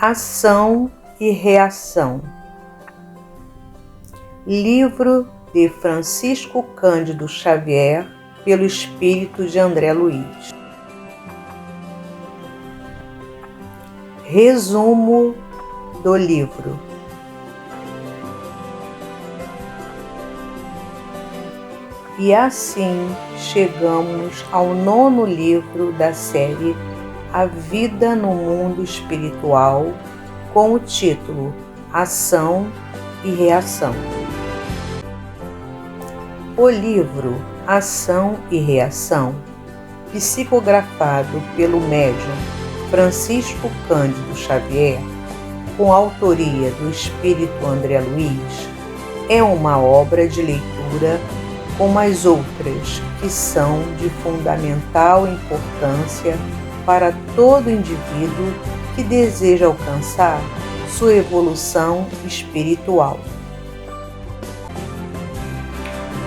Ação e Reação. Livro de Francisco Cândido Xavier, pelo espírito de André Luiz. Resumo do livro. E assim chegamos ao 9º livro da série A Vida no Mundo Espiritual, com o título Ação e Reação. O livro Ação e Reação, psicografado pelo médium Francisco Cândido Xavier, com autoria do espírito André Luiz, é uma obra de leitura como as outras que são de fundamental importância para todo indivíduo que deseja alcançar sua evolução espiritual.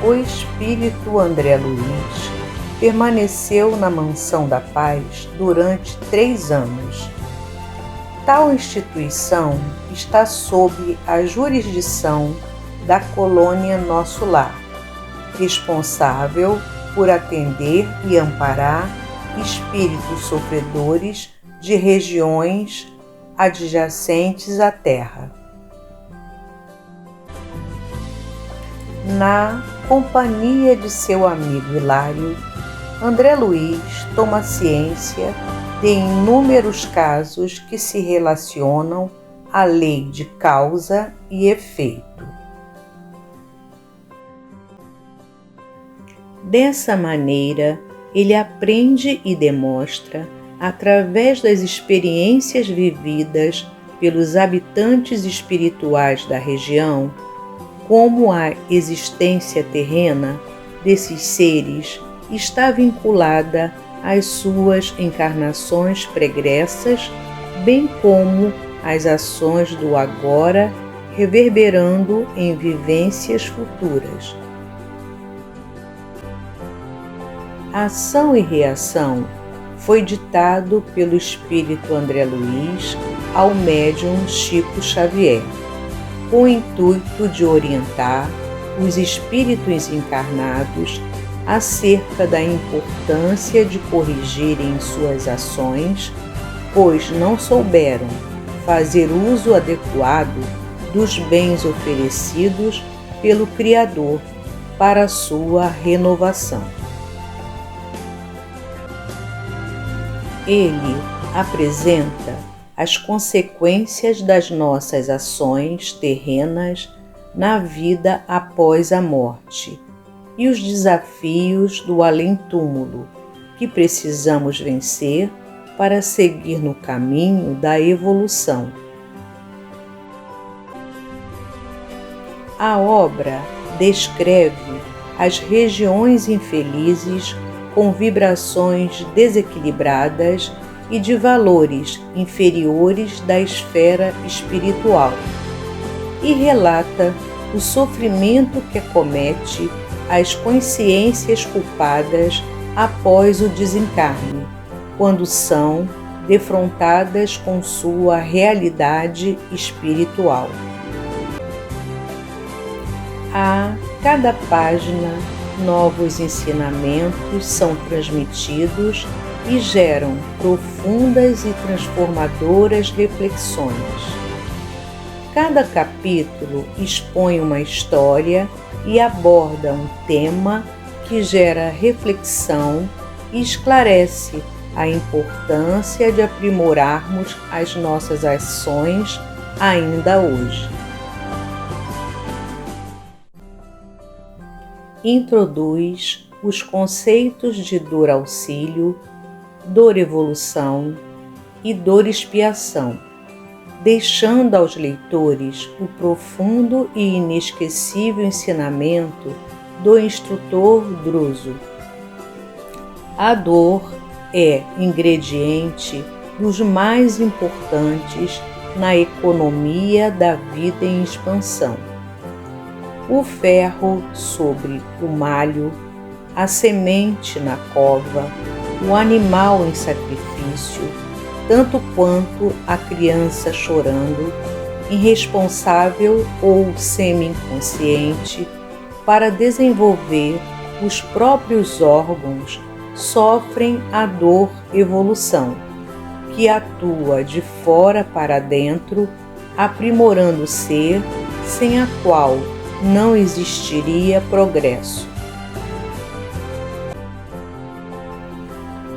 O espírito André Luiz permaneceu na Mansão da Paz durante 3 anos. Tal instituição está sob a jurisdição da colônia Nosso Lar, responsável por atender e amparar espíritos sofredores de regiões adjacentes à Terra. Na companhia de seu amigo Hilário, André Luiz toma ciência de inúmeros casos que se relacionam à lei de causa e efeito. Dessa maneira, ele aprende e demonstra, através das experiências vividas pelos habitantes espirituais da região, como a existência terrena desses seres está vinculada às suas encarnações pregressas, bem como às ações do agora, reverberando em vivências futuras. Ação e Reação foi ditado pelo espírito André Luiz ao médium Chico Xavier, com o intuito de orientar os espíritos encarnados acerca da importância de corrigirem suas ações, pois não souberam fazer uso adequado dos bens oferecidos pelo Criador para sua renovação. Ele apresenta as consequências das nossas ações terrenas na vida após a morte e os desafios do além-túmulo que precisamos vencer para seguir no caminho da evolução. A obra descreve as regiões infelizes com vibrações desequilibradas e de valores inferiores da esfera espiritual, e relata o sofrimento que acomete as consciências culpadas após o desencarne, quando são defrontadas com sua realidade espiritual. A cada página, novos ensinamentos são transmitidos e geram profundas e transformadoras reflexões. Cada capítulo expõe uma história e aborda um tema que gera reflexão e esclarece a importância de aprimorarmos as nossas ações ainda hoje. Introduz os conceitos de dor auxílio, dor evolução e dor expiação, deixando aos leitores o profundo e inesquecível ensinamento do instrutor Druso. A dor é ingrediente dos mais importantes na economia da vida em expansão. O ferro sobre o malho, a semente na cova, o animal em sacrifício, tanto quanto a criança chorando, irresponsável ou semi-inconsciente, para desenvolver os próprios órgãos, sofrem a dor-evolução, que atua de fora para dentro, aprimorando o ser, sem a qual não existiria progresso.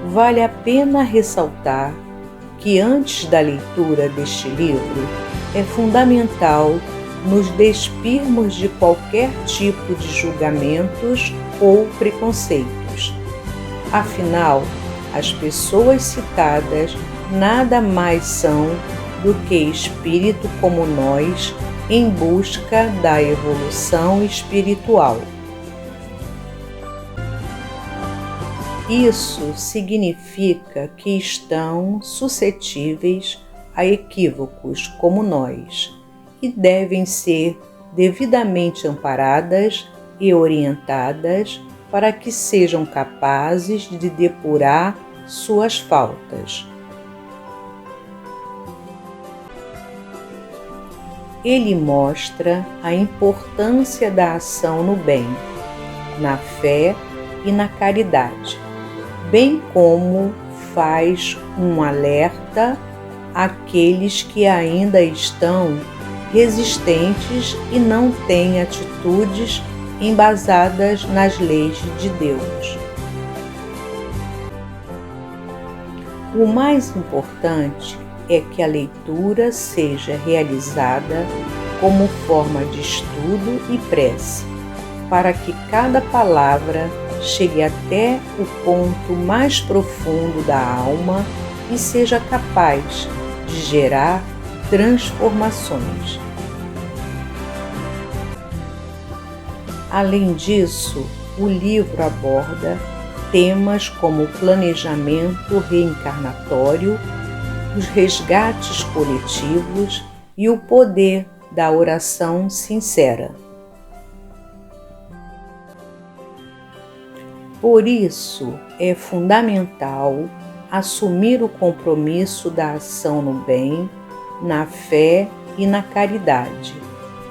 Vale a pena ressaltar que antes da leitura deste livro é fundamental nos despirmos de qualquer tipo de julgamentos ou preconceitos. Afinal, as pessoas citadas nada mais são do que espírito como nós em busca da evolução espiritual. Isso significa que estão suscetíveis a equívocos como nós e devem ser devidamente amparadas e orientadas para que sejam capazes de depurar suas faltas. Ele mostra a importância da ação no bem, na fé e na caridade, bem como faz um alerta àqueles que ainda estão resistentes e não têm atitudes embasadas nas leis de Deus. O mais importante é que a leitura seja realizada como forma de estudo e prece, para que cada palavra chegue até o ponto mais profundo da alma e seja capaz de gerar transformações. Além disso, o livro aborda temas como o planejamento reencarnatório, os resgates coletivos e o poder da oração sincera. Por isso, é fundamental assumir o compromisso da ação no bem, na fé e na caridade,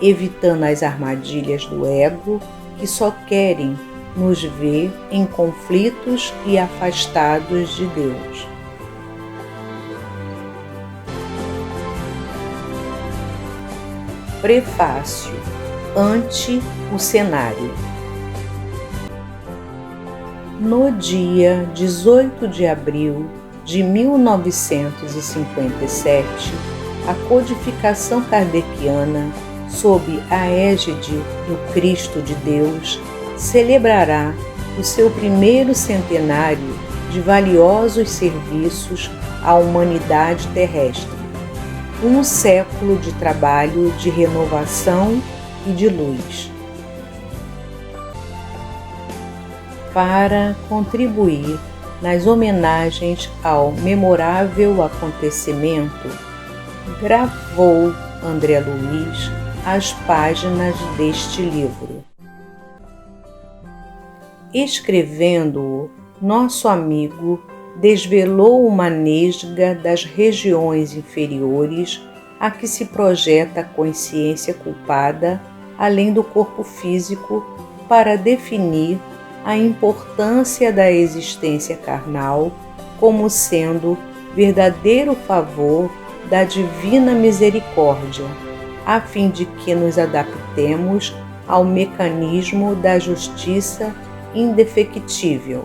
evitando as armadilhas do ego que só querem nos ver em conflitos e afastados de Deus. Prefácio. Ante o cenário. No dia 18 de abril de 1957, a codificação kardeciana, sob a égide do Cristo de Deus, celebrará o seu primeiro centenário de valiosos serviços à humanidade terrestre, um século de trabalho de renovação e de luz. Para contribuir nas homenagens ao memorável acontecimento, gravou André Luiz as páginas deste livro. Escrevendo-o, nosso amigo desvelou uma nesga das regiões inferiores a que se projeta a consciência culpada, além do corpo físico, para definir a importância da existência carnal como sendo verdadeiro favor da divina misericórdia, a fim de que nos adaptemos ao mecanismo da justiça indefectível.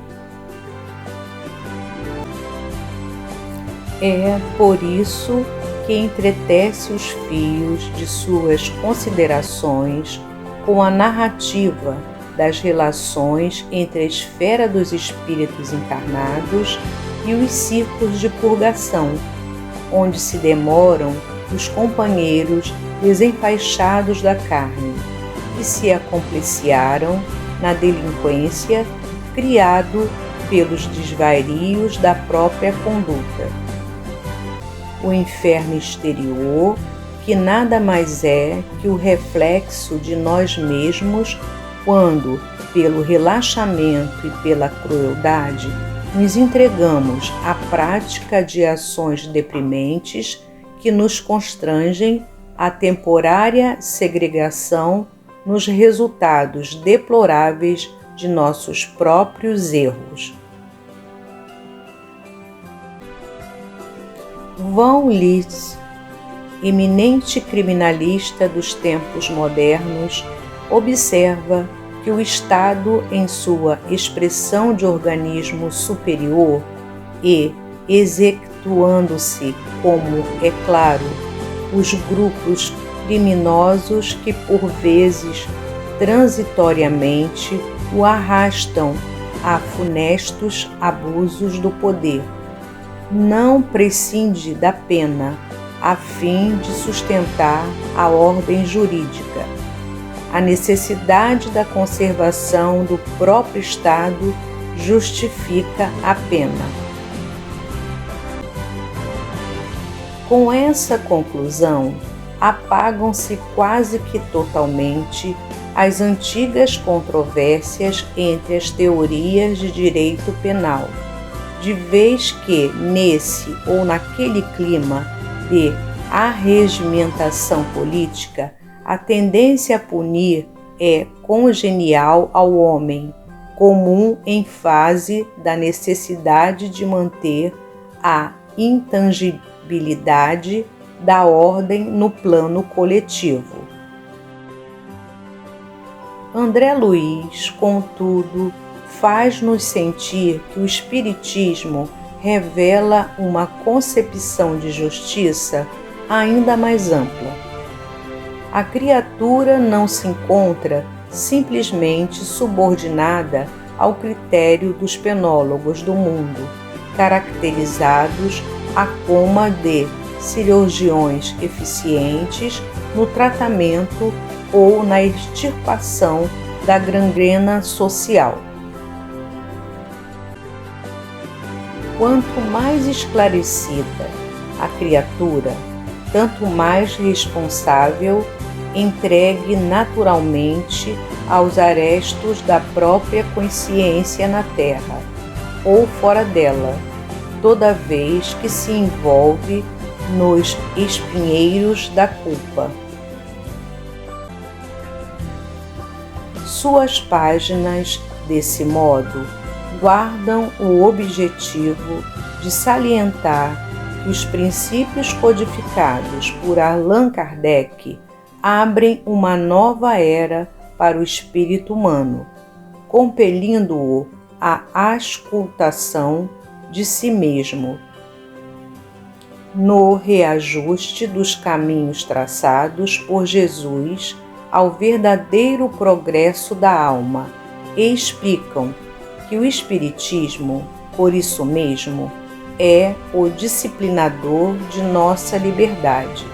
É por isso que entretece os fios de suas considerações com a narrativa das relações entre a esfera dos espíritos encarnados e os círculos de purgação, onde se demoram os companheiros desenfaixados da carne, que se acompliciaram na delinquência criado pelos desvarios da própria conduta. O inferno exterior, que nada mais é que o reflexo de nós mesmos quando, pelo relaxamento e pela crueldade, nos entregamos à prática de ações deprimentes que nos constrangem à temporária segregação nos resultados deploráveis de nossos próprios erros. Von Liszt, eminente criminalista dos tempos modernos, observa que o Estado, em sua expressão de organismo superior e execuando-se, como é claro, os grupos criminosos que por vezes transitoriamente o arrastam a funestos abusos do poder, não prescinde da pena a fim de sustentar a ordem jurídica. A necessidade da conservação do próprio Estado justifica a pena. Com essa conclusão, apagam-se quase que totalmente as antigas controvérsias entre as teorias de direito penal, de vez que, nesse ou naquele clima de arregimentação política, a tendência a punir é congenial ao homem, comum em fase da necessidade de manter a intangibilidade da ordem no plano coletivo. André Luiz, contudo, faz-nos sentir que o Espiritismo revela uma concepção de justiça ainda mais ampla. A criatura não se encontra simplesmente subordinada ao critério dos penólogos do mundo, caracterizados a coma de cirurgiões eficientes no tratamento ou na extirpação da gangrena social. Quanto mais esclarecida a criatura, tanto mais responsável, entregue naturalmente aos arestos da própria consciência na terra ou fora dela, toda vez que se envolve nos espinheiros da culpa. Suas páginas, desse modo, guardam o objetivo de salientar que os princípios codificados por Allan Kardec abrem uma nova era para o espírito humano, compelindo-o à auscultação de si mesmo, no reajuste dos caminhos traçados por Jesus ao verdadeiro progresso da alma, e explicam que o Espiritismo, por isso mesmo, é o disciplinador de nossa liberdade,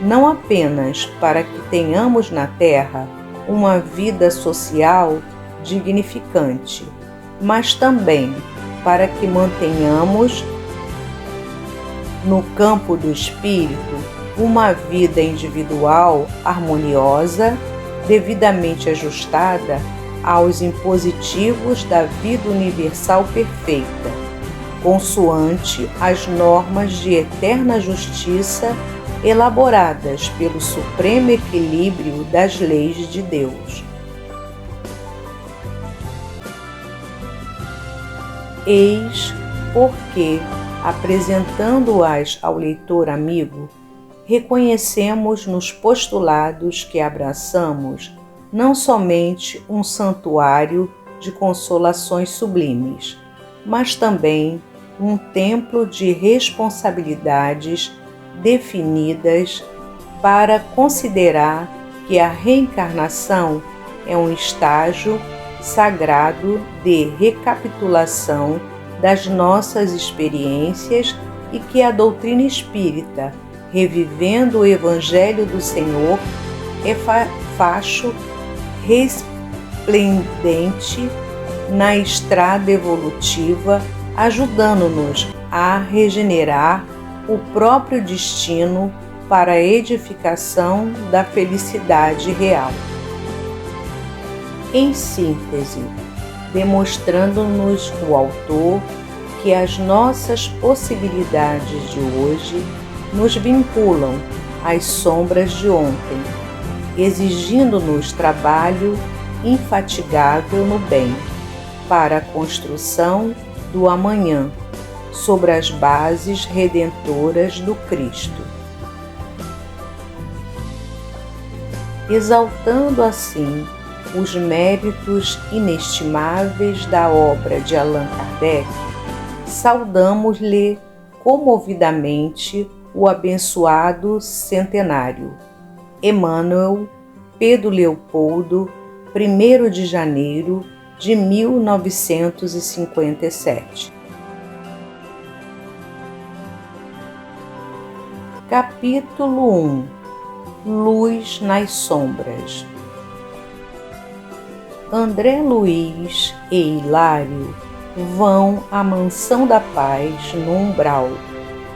não apenas para que tenhamos na Terra uma vida social dignificante, mas também para que mantenhamos no campo do espírito uma vida individual harmoniosa, devidamente ajustada aos impositivos da vida universal perfeita, consoante as normas de eterna justiça elaboradas pelo supremo equilíbrio das leis de Deus. Eis porque, apresentando-as ao leitor amigo, reconhecemos nos postulados que abraçamos não somente um santuário de consolações sublimes, mas também um templo de responsabilidades definidas para considerar que a reencarnação é um estágio sagrado de recapitulação das nossas experiências e que a doutrina espírita, revivendo o Evangelho do Senhor, é facho resplendente na estrada evolutiva, ajudando-nos a regenerar o próprio destino para a edificação da felicidade real. Em síntese, demonstrando-nos o autor que as nossas possibilidades de hoje nos vinculam às sombras de ontem, exigindo-nos trabalho infatigável no bem, para a construção do amanhã, sobre as bases redentoras do Cristo. Exaltando assim os méritos inestimáveis da obra de Allan Kardec, saudamos-lhe comovidamente o abençoado centenário. Emmanuel, Pedro Leopoldo, 1º de janeiro de 1957. Capítulo 1. Luz nas sombras. André Luiz e Hilário vão à Mansão da Paz no Umbral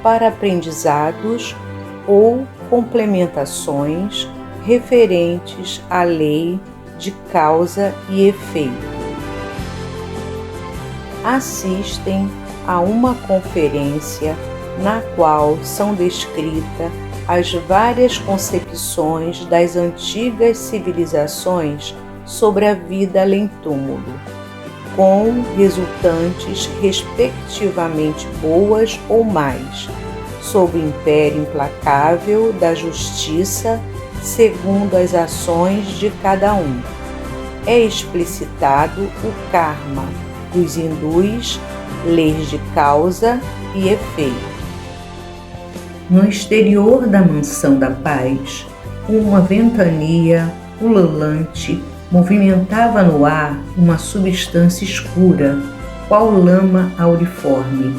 para aprendizados ou complementações referentes à lei de causa e efeito. Assistem a uma conferência na qual são descritas as várias concepções das antigas civilizações sobre a vida além-túmulo, com resultantes respectivamente boas ou más, sob o império implacável da justiça segundo as ações de cada um. É explicitado o karma dos hindus, leis de causa e efeito. No exterior da Mansão da Paz, uma ventania ululante movimentava no ar uma substância escura, qual lama auriforme,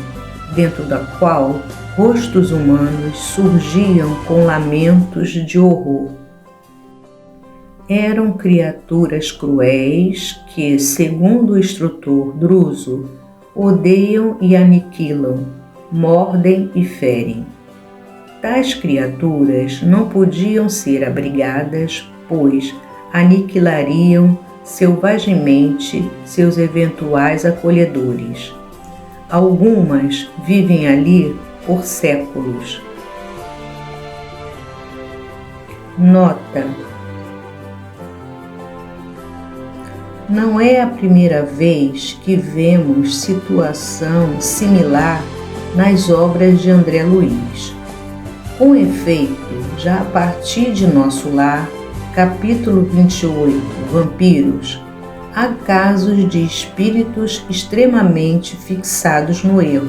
dentro da qual rostos humanos surgiam com lamentos de horror. Eram criaturas cruéis que, segundo o instrutor Druso, odeiam e aniquilam, mordem e ferem. Tais criaturas não podiam ser abrigadas, pois aniquilariam selvagemente seus eventuais acolhedores. Algumas vivem ali por séculos. Nota: não é a primeira vez que vemos situação similar nas obras de André Luiz. Com efeito, já a partir de Nosso Lar, capítulo 28, Vampiros, há casos de espíritos extremamente fixados no erro,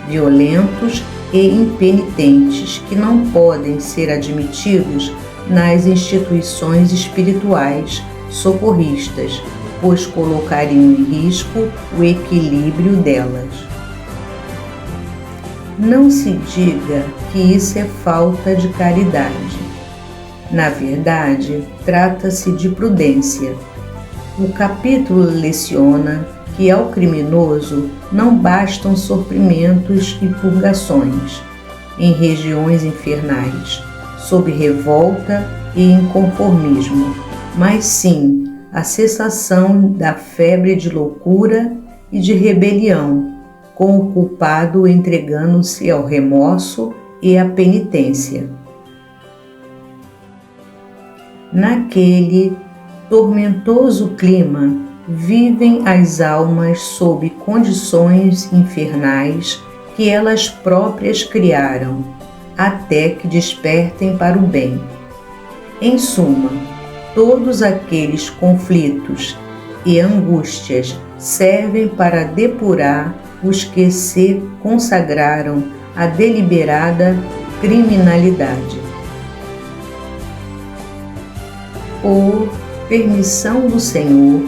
violentos e impenitentes, que não podem ser admitidos nas instituições espirituais socorristas, pois colocariam em risco o equilíbrio delas. Não se diga que isso é falta de caridade. Na verdade, trata-se de prudência. O capítulo leciona que ao criminoso não bastam sofrimentos e purgações em regiões infernais, sob revolta e inconformismo, mas sim a cessação da febre de loucura e de rebelião, com o culpado entregando-se ao remorso e à penitência. Naquele tormentoso clima, vivem as almas sob condições infernais que elas próprias criaram, até que despertem para o bem. Em suma, todos aqueles conflitos e angústias servem para depurar os que se consagraram à deliberada criminalidade. Por permissão do Senhor,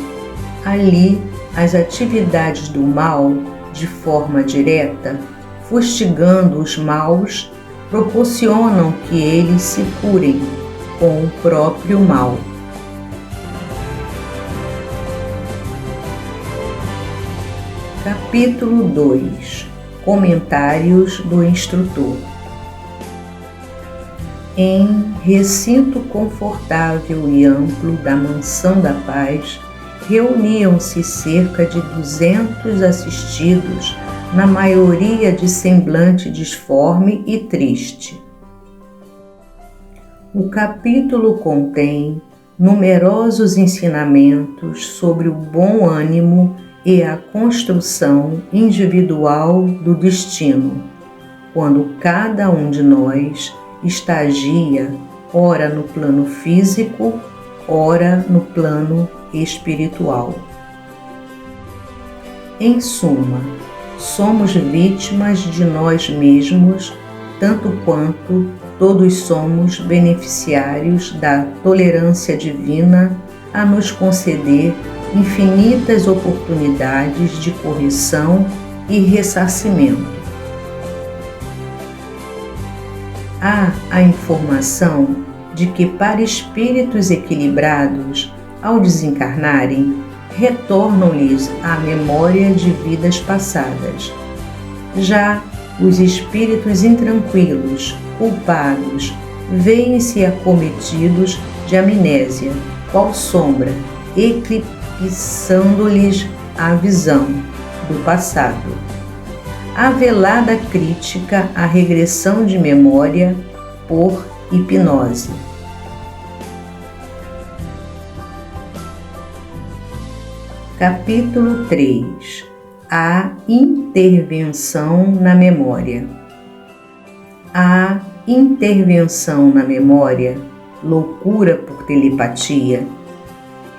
ali as atividades do mal, de forma direta, fustigando os maus, proporcionam que eles se curem com o próprio mal. Capítulo 2. Comentários do instrutor. Em recinto confortável e amplo da Mansão da Paz, reuniam-se cerca de 200 assistidos na maioria de semblante disforme e triste. O capítulo contém numerosos ensinamentos sobre o bom ânimo e a construção individual do destino, quando cada um de nós estagia ora no plano físico, ora no plano espiritual. Em suma, somos vítimas de nós mesmos, tanto quanto todos somos beneficiários da tolerância divina a nos conceder infinitas oportunidades de correção e ressarcimento. Há a informação de que para espíritos equilibrados, ao desencarnarem, retornam-lhes a memória de vidas passadas. Já os espíritos intranquilos, culpados, veem-se acometidos de amnésia, qual sombra, eclipsando-lhes a visão do passado. A velada crítica à regressão de memória por hipnose. Capítulo 3. A intervenção na memória. A intervenção na memória, loucura por telepatia,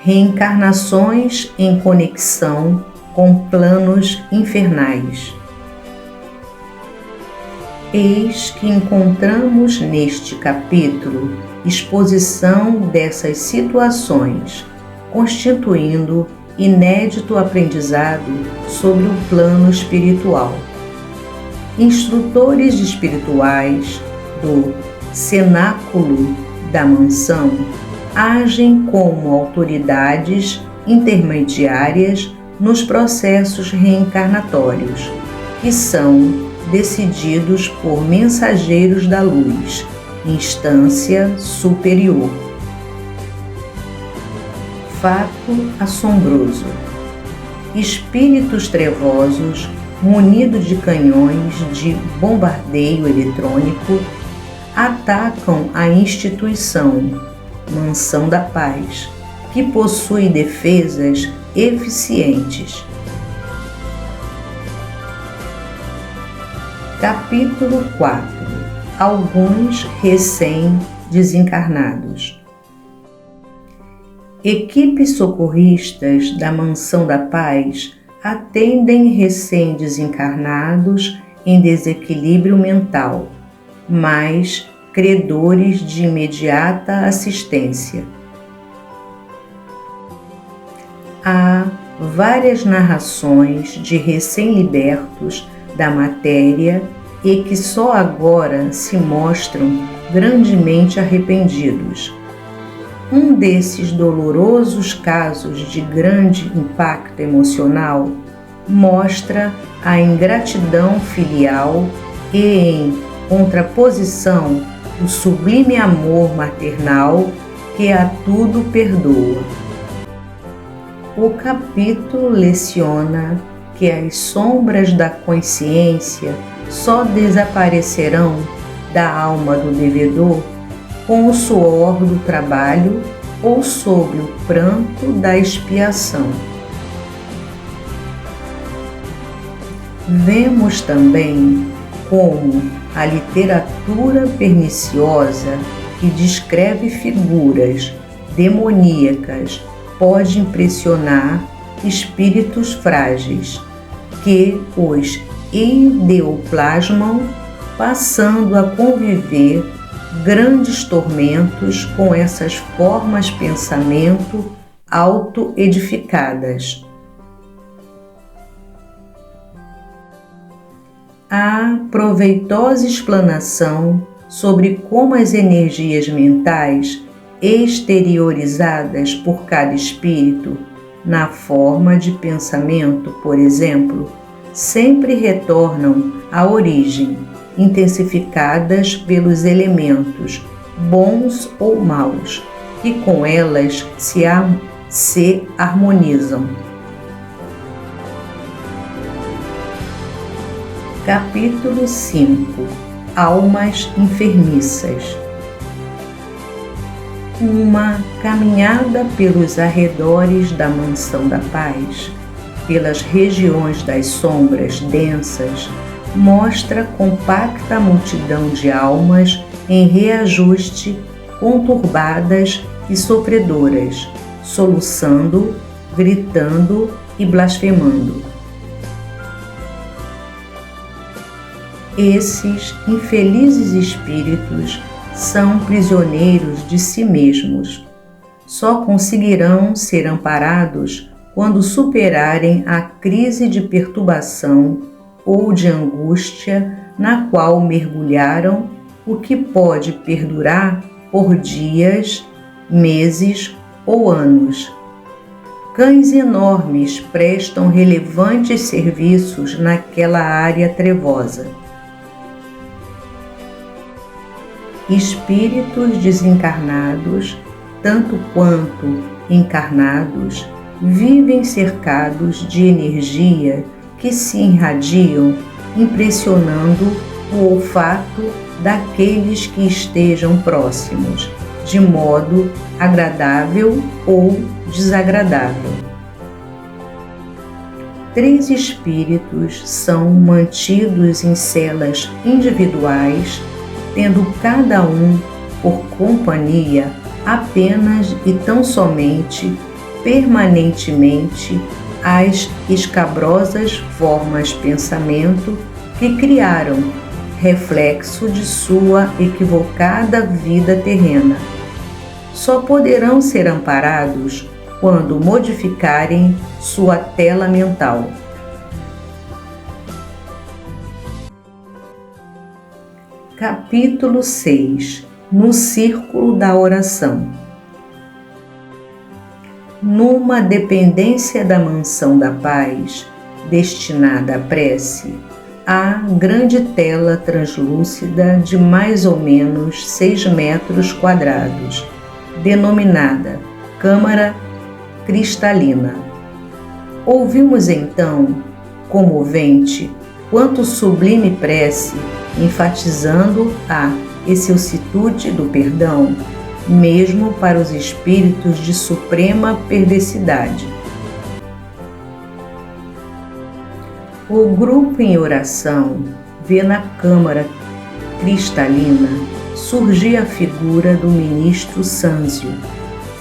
reencarnações em conexão com planos infernais. Eis que encontramos neste capítulo exposição dessas situações, constituindo inédito aprendizado sobre o plano espiritual. Instrutores espirituais do cenáculo da mansão agem como autoridades intermediárias nos processos reencarnatórios, que são decididos por mensageiros da luz, instância superior. Fato assombroso. Espíritos trevosos, munidos de canhões de bombardeio eletrônico, atacam a instituição Mansão da Paz, que possui defesas eficientes. Capítulo 4. Alguns recém-desencarnados. Equipes socorristas da Mansão da Paz atendem recém-desencarnados em desequilíbrio mental, mas credores de imediata assistência. Há várias narrações de recém-libertos da matéria e que só agora se mostram grandemente arrependidos. Um desses dolorosos casos de grande impacto emocional mostra a ingratidão filial e, em contraposição, o sublime amor maternal que a tudo perdoa. O capítulo leciona que as sombras da consciência só desaparecerão da alma do devedor com o suor do trabalho ou sob o pranto da expiação. Vemos também como a literatura perniciosa que descreve figuras demoníacas pode impressionar espíritos frágeis, que os ideoplasmam, passando a conviver grandes tormentos com essas formas pensamento auto-edificadas. Há proveitosa explanação sobre como as energias mentais exteriorizadas por cada espírito, na forma de pensamento, por exemplo, sempre retornam à origem, intensificadas pelos elementos, bons ou maus, que com elas se harmonizam. Capítulo 5 – Almas enfermiças. Uma caminhada pelos arredores da Mansão da Paz, pelas regiões das sombras densas, mostra compacta multidão de almas em reajuste, conturbadas e sofredoras, soluçando, gritando e blasfemando. Esses infelizes espíritos são prisioneiros de si mesmos. Só conseguirão ser amparados quando superarem a crise de perturbação ou de angústia na qual mergulharam, o que pode perdurar por dias, meses ou anos. Cães enormes prestam relevantes serviços naquela área trevosa. Espíritos desencarnados, tanto quanto encarnados, vivem cercados de energia que se irradiam, impressionando o olfato daqueles que estejam próximos, de modo agradável ou desagradável. 3 espíritos são mantidos em celas individuais, tendo cada um por companhia apenas e tão somente, permanentemente, as escabrosas formas pensamento que criaram, reflexo de sua equivocada vida terrena. Só poderão ser amparados quando modificarem sua tela mental. Capítulo 6 – No Círculo da Oração. Numa dependência da Mansão da Paz, destinada à prece, há grande tela translúcida de mais ou menos 6 metros quadrados, denominada Câmara Cristalina. Ouvimos então, comovente, quanto sublime prece, enfatizando a excelsitude do perdão, mesmo para os espíritos de suprema perversidade. O grupo em oração vê na Câmara Cristalina surgir a figura do ministro Sâncio,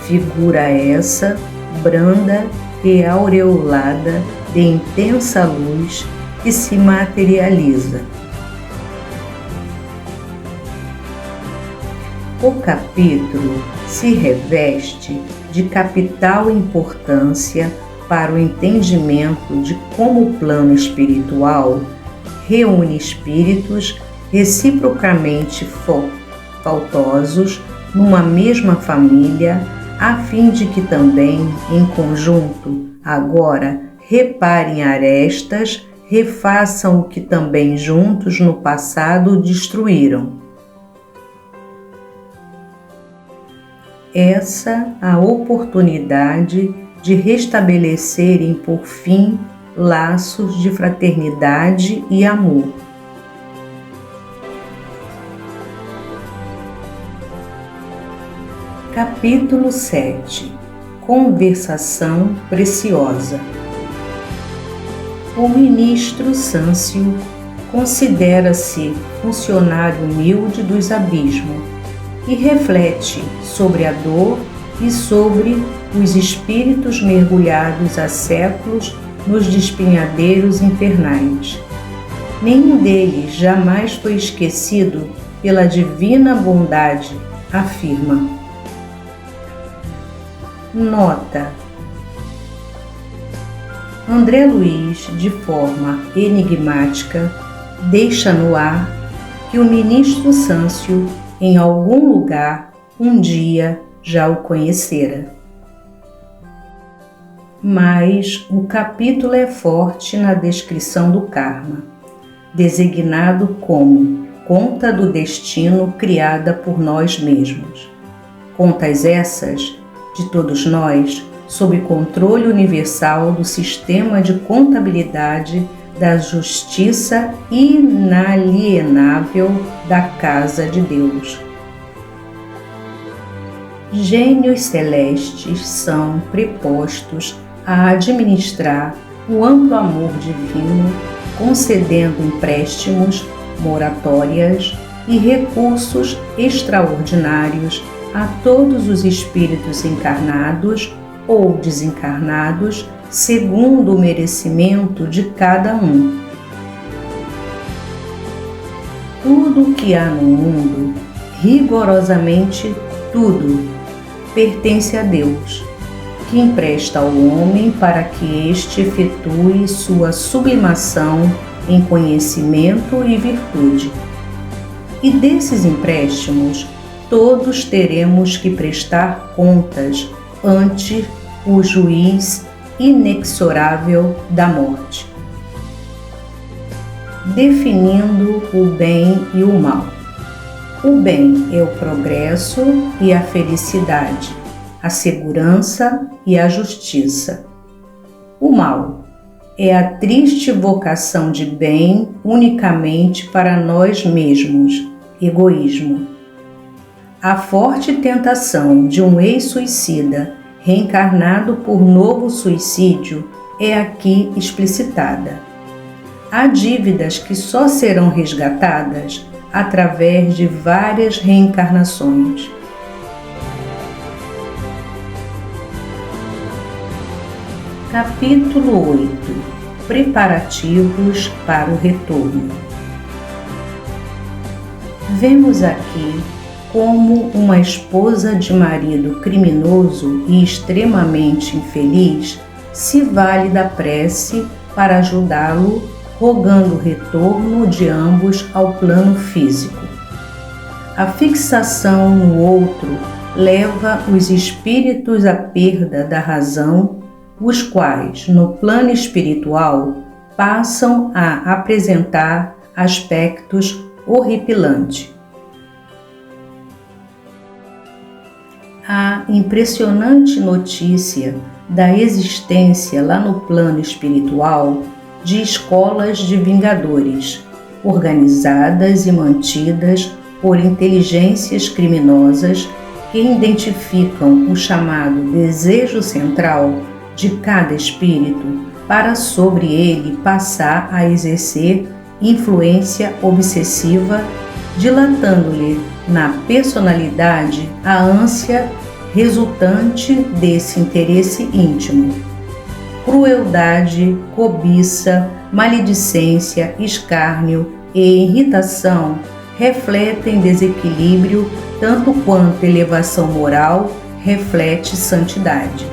figura essa branda e aureolada de intensa luz que se materializa. O capítulo se reveste de capital importância para o entendimento de como o plano espiritual reúne espíritos reciprocamente faltosos numa mesma família, a fim de que também, em conjunto, agora reparem arestas, refaçam o que também juntos no passado destruíram. Essa a oportunidade de restabelecerem por fim laços de fraternidade e amor. Capítulo 7 – Conversação Preciosa. O ministro Sâncio considera-se funcionário humilde dos abismos e reflete sobre a dor e sobre os espíritos mergulhados há séculos nos despenhadeiros infernais. Nenhum deles jamais foi esquecido pela divina bondade, afirma. Nota: André Luiz, de forma enigmática, deixa no ar que o ministro Sâncio, em algum lugar, um dia, já o conhecera. Mas o capítulo é forte na descrição do karma, designado como conta do destino criada por nós mesmos. Contas essas, de todos nós, sob controle universal do sistema de contabilidade da justiça inalienável da casa de Deus. Gênios celestes são prepostos a administrar o amplo amor divino, concedendo empréstimos, moratórias e recursos extraordinários a todos os espíritos encarnados ou desencarnados, segundo o merecimento de cada um. Tudo o que há no mundo, rigorosamente tudo, pertence a Deus, que empresta ao homem para que este efetue sua sublimação em conhecimento e virtude. E desses empréstimos, todos teremos que prestar contas ante o juiz inexorável da morte. Definindo o bem e o mal. O bem é o progresso e a felicidade, a segurança e a justiça. O mal é a triste vocação de bem unicamente para nós mesmos, egoísmo. A forte tentação de um ex-suicida reencarnado por novo suicídio é aqui explicitada. Há dívidas que só serão resgatadas através de várias reencarnações. Capítulo 8. Preparativos para o retorno. Vemos aqui como uma esposa de marido criminoso e extremamente infeliz se vale da prece para ajudá-lo, rogando o retorno de ambos ao plano físico. A fixação no outro leva os espíritos à perda da razão, os quais, no plano espiritual, passam a apresentar aspectos horripilantes. A impressionante notícia da existência lá no plano espiritual de escolas de vingadores, organizadas e mantidas por inteligências criminosas que identificam o chamado desejo central de cada espírito para sobre ele passar a exercer influência obsessiva, dilatando-lhe na personalidade a ânsia resultante desse interesse íntimo. Crueldade, cobiça, maledicência, escárnio e irritação refletem desequilíbrio tanto quanto elevação moral reflete santidade.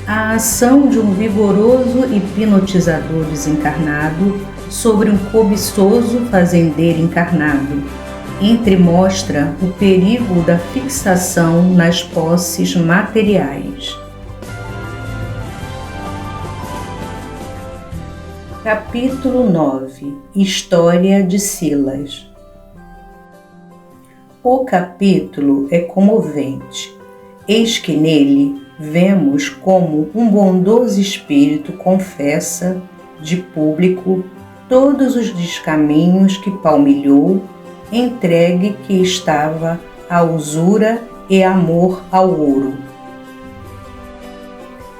A ação de um vigoroso hipnotizador desencarnado sobre um cobiçoso fazendeiro encarnado entremostra o perigo da fixação nas posses materiais. Capítulo 9. História de Silas. O capítulo é comovente. Eis que nele vemos como um bondoso espírito confessa, de público, todos os descaminhos que palmilhou, entregue que estava à usura e amor ao ouro.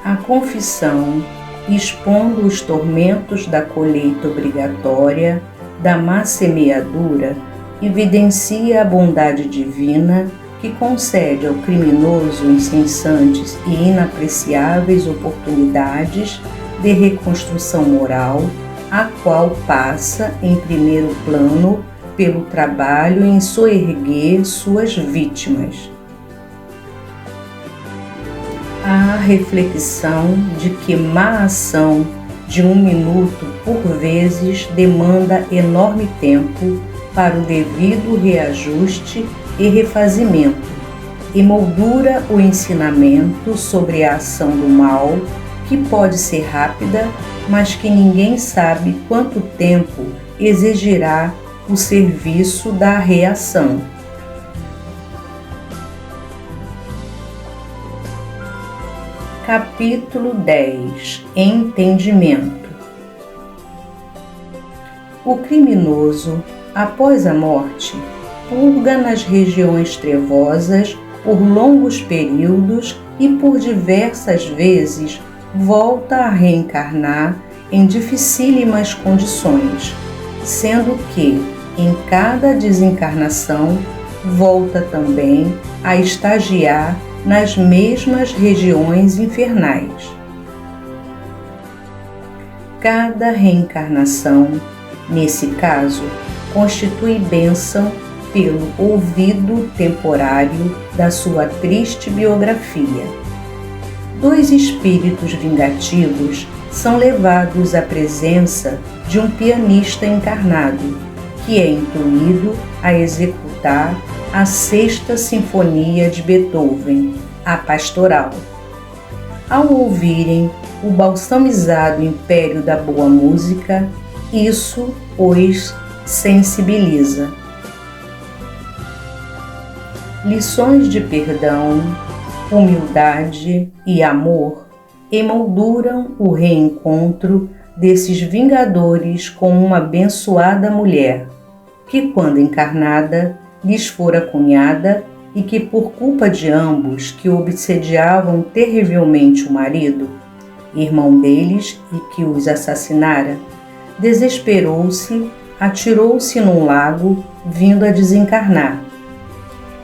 A confissão, expondo os tormentos da colheita obrigatória, da má semeadura, evidencia a bondade divina que concede ao criminoso incessantes e inapreciáveis oportunidades de reconstrução moral, a qual passa em primeiro plano pelo trabalho em soerguer suas vítimas. A reflexão de que má ação de 1 minuto por vezes demanda enorme tempo para o devido reajuste e refazimento, e moldura o ensinamento sobre a ação do mal, que pode ser rápida, mas que ninguém sabe quanto tempo exigirá o serviço da reação. Capítulo 10 – Entendimento. O criminoso, após a morte, purga nas regiões trevosas por longos períodos e por diversas vezes volta a reencarnar em dificílimas condições, sendo que, em cada desencarnação, volta também a estagiar nas mesmas regiões infernais. Cada reencarnação, nesse caso, constitui bênção pelo ouvido temporário da sua triste biografia. Dois espíritos vingativos são levados à presença de um pianista encarnado, que é intuído a executar a Sexta Sinfonia de Beethoven, a Pastoral. Ao ouvirem o balsamizado império da boa música, isso os sensibiliza. Lições de perdão, humildade e amor emolduram o reencontro desses vingadores com uma abençoada mulher, que, quando encarnada, lhes fora cunhada e que, por culpa de ambos que obsediavam terrivelmente o marido, irmão deles e que os assassinara, desesperou-se, atirou-se num lago, vindo a desencarnar.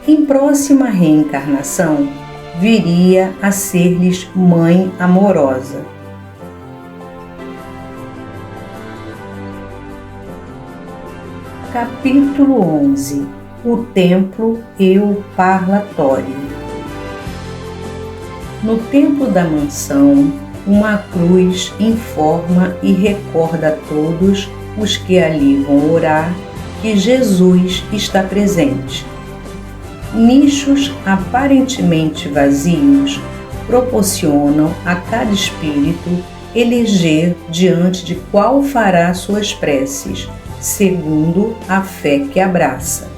Em próxima reencarnação, viria a ser-lhes mãe amorosa. Capítulo 11 – O Templo e o Parlatório. No templo da mansão, uma cruz informa e recorda a todos os que ali vão orar que Jesus está presente. Nichos aparentemente vazios proporcionam a cada espírito eleger diante de qual fará suas preces, segundo a fé que abraça.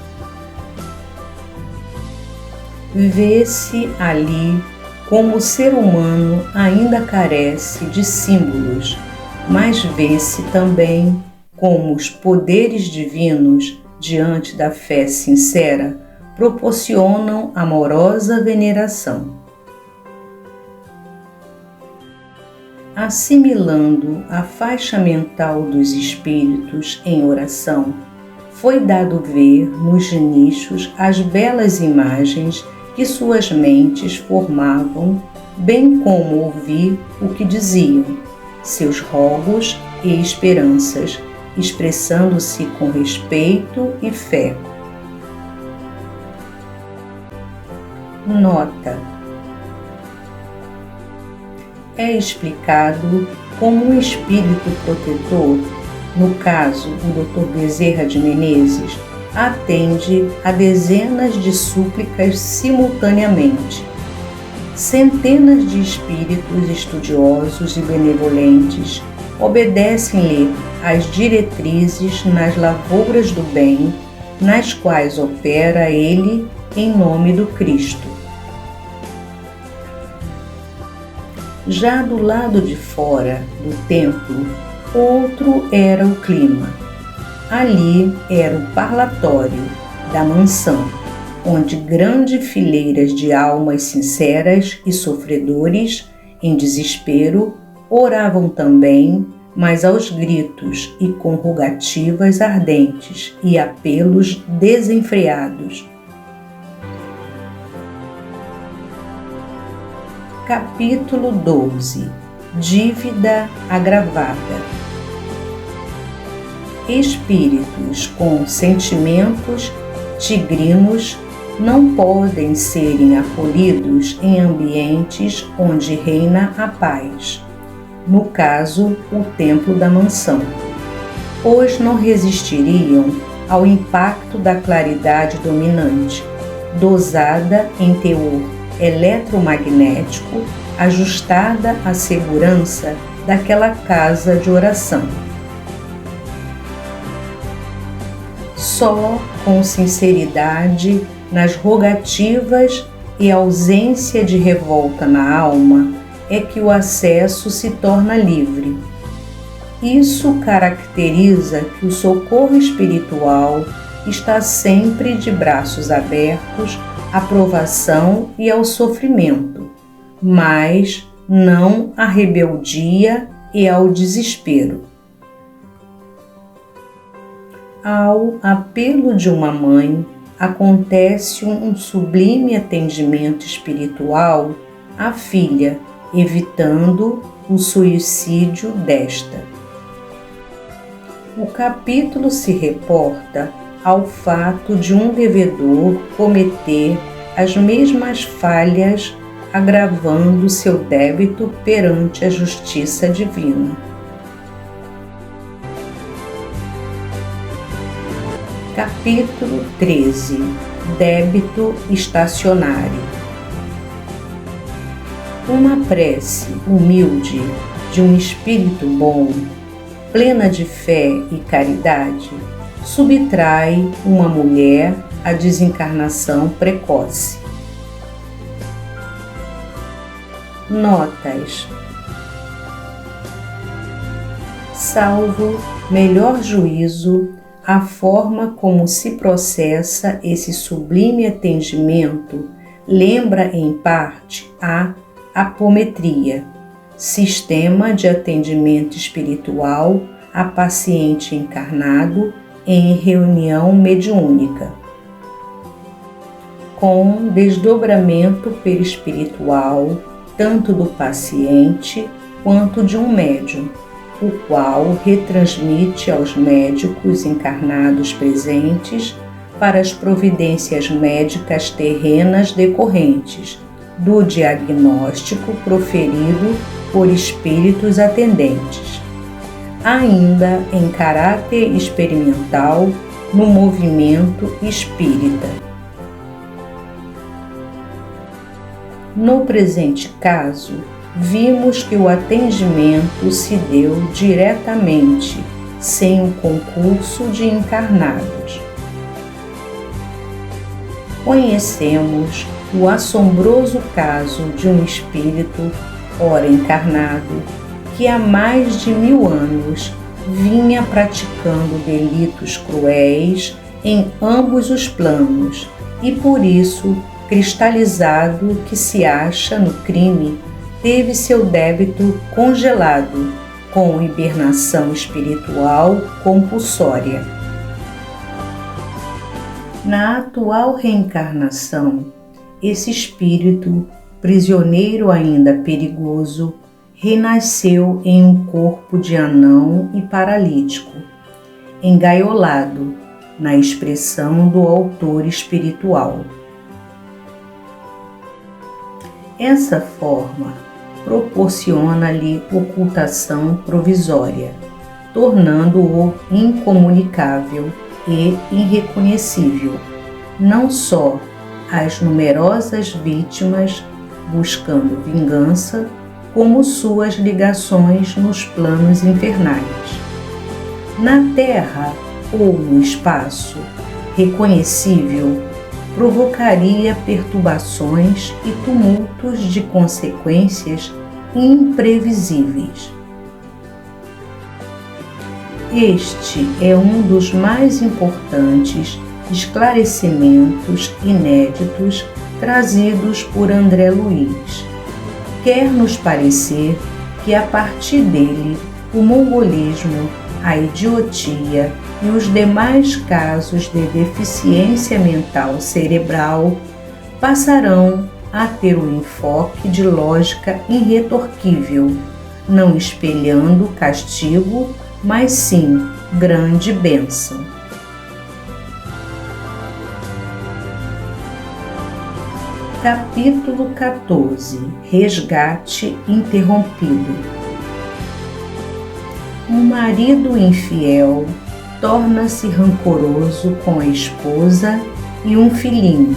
Vê-se ali como o ser humano ainda carece de símbolos, mas vê-se também como os poderes divinos, diante da fé sincera, proporcionam amorosa veneração. Assimilando a faixa mental dos espíritos em oração, foi dado ver nos nichos as belas imagens que suas mentes formavam, bem como ouvir o que diziam, seus rogos e esperanças, expressando-se com respeito e fé. Nota: é explicado como um espírito protetor, no caso o Dr. Bezerra de Menezes, atende a dezenas de súplicas simultaneamente. Centenas de espíritos estudiosos e benevolentes obedecem-lhe as diretrizes nas lavouras do bem, nas quais opera ele em nome do Cristo. Já do lado de fora do templo, outro era o clima. Ali era o parlatório da mansão, onde grandes fileiras de almas sinceras e sofredores, em desespero, oravam também, mas aos gritos e com rogativas ardentes e apelos desenfreados. Capítulo 12 – Dívida agravada. Espíritos com sentimentos tigrinos não podem serem acolhidos em ambientes onde reina a paz, no caso, o templo da mansão, pois não resistiriam ao impacto da claridade dominante, dosada em teor eletromagnético, ajustada à segurança daquela casa de oração. Só com sinceridade nas rogativas e ausência de revolta na alma é que o acesso se torna livre. Isso caracteriza que o socorro espiritual está sempre de braços abertos à provação e ao sofrimento, mas não à rebeldia e ao desespero. Ao apelo de uma mãe, acontece um sublime atendimento espiritual à filha, evitando o suicídio desta. O capítulo se reporta ao fato de um devedor cometer as mesmas falhas, agravando seu débito perante a justiça divina. Capítulo 13. Débito estacionário. Uma prece humilde de um espírito bom, plena de fé e caridade, subtrai uma mulher à desencarnação precoce. Notas. Salvo melhor juízo, a forma como se processa esse sublime atendimento lembra em parte a apometria, sistema de atendimento espiritual a paciente encarnado em reunião mediúnica, com desdobramento perispiritual tanto do paciente quanto de um médium, o qual retransmite aos médicos encarnados presentes para as providências médicas terrenas decorrentes do diagnóstico proferido por espíritos atendentes, ainda em caráter experimental no movimento espírita. No presente caso, vimos que o atendimento se deu diretamente, sem o concurso de encarnados. Conhecemos o assombroso caso de um espírito, ora encarnado, que há mais de 1000 anos vinha praticando delitos cruéis em ambos os planos e por isso, cristalizado que se acha no crime, teve seu débito congelado com hibernação espiritual compulsória. Na atual reencarnação, esse espírito, prisioneiro ainda perigoso, renasceu em um corpo de anão e paralítico, engaiolado, na expressão do autor espiritual. Essa forma proporciona-lhe ocultação provisória, tornando-o incomunicável e irreconhecível, não só às numerosas vítimas buscando vingança, como suas ligações nos planos infernais. Na Terra ou no espaço, reconhecível, provocaria perturbações e tumultos de consequências imprevisíveis. Este é um dos mais importantes esclarecimentos inéditos trazidos por André Luiz. Quer nos parecer que a partir dele o mongolismo, a idiotia e os demais casos de deficiência mental cerebral passarão a ter um enfoque de lógica irretorquível, não espelhando castigo, mas sim grande bênção. Capítulo 14. Resgate interrompido. Um marido infiel torna-se rancoroso com a esposa e um filhinho,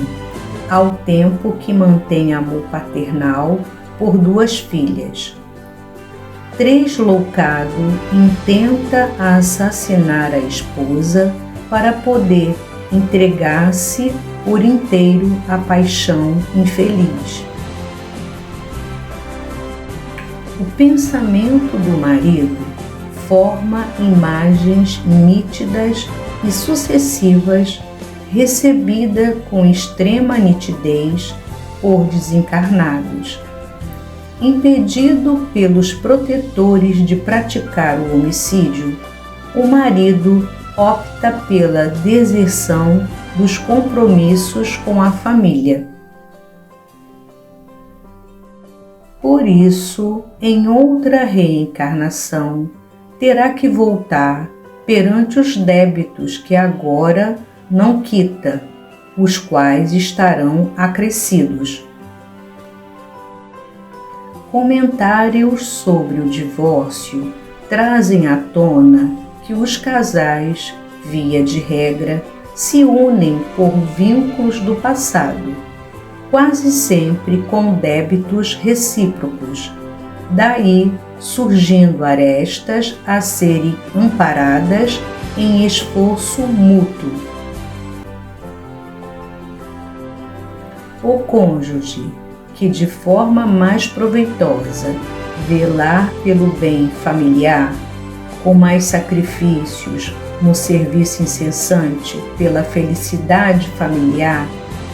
ao tempo que mantém amor paternal por 2 filhas. Tresloucado, intenta assassinar a esposa para poder entregar-se por inteiro à paixão infeliz. O pensamento do marido forma imagens nítidas e sucessivas, recebida com extrema nitidez por desencarnados. Impedido pelos protetores de praticar o homicídio, o marido opta pela deserção dos compromissos com a família. Por isso, em outra reencarnação, terá que voltar perante os débitos que agora não quita, os quais estarão acrescidos. Comentários sobre o divórcio trazem à tona que os casais, via de regra, se unem por vínculos do passado, quase sempre com débitos recíprocos, daí surgindo arestas a serem amparadas em esforço mútuo. O cônjuge, que de forma mais proveitosa velar pelo bem familiar, com mais sacrifícios no serviço incessante pela felicidade familiar,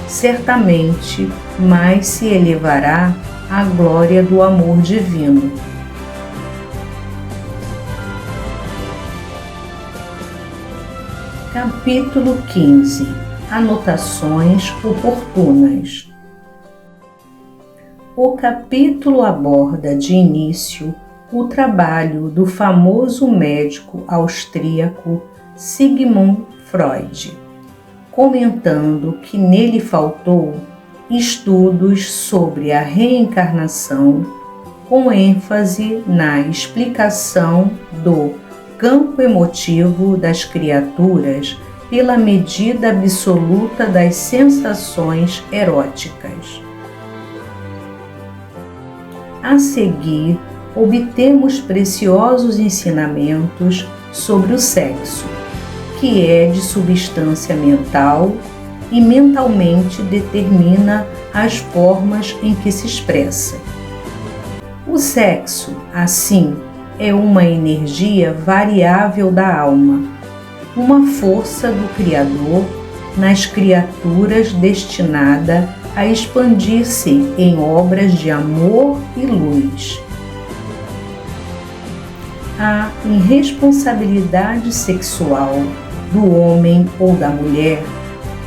certamente mais se elevará à glória do amor divino. Capítulo 15. Anotações oportunas. O capítulo aborda de início o trabalho do famoso médico austríaco Sigmund Freud, comentando que nele faltou estudos sobre a reencarnação, com ênfase na explicação do campo emotivo das criaturas pela medida absoluta das sensações eróticas. A seguir, obtemos preciosos ensinamentos sobre o sexo, que é de substância mental e mentalmente determina as formas em que se expressa. O sexo, assim, é uma energia variável da alma, uma força do Criador nas criaturas destinada a expandir-se em obras de amor e luz. A irresponsabilidade sexual do homem ou da mulher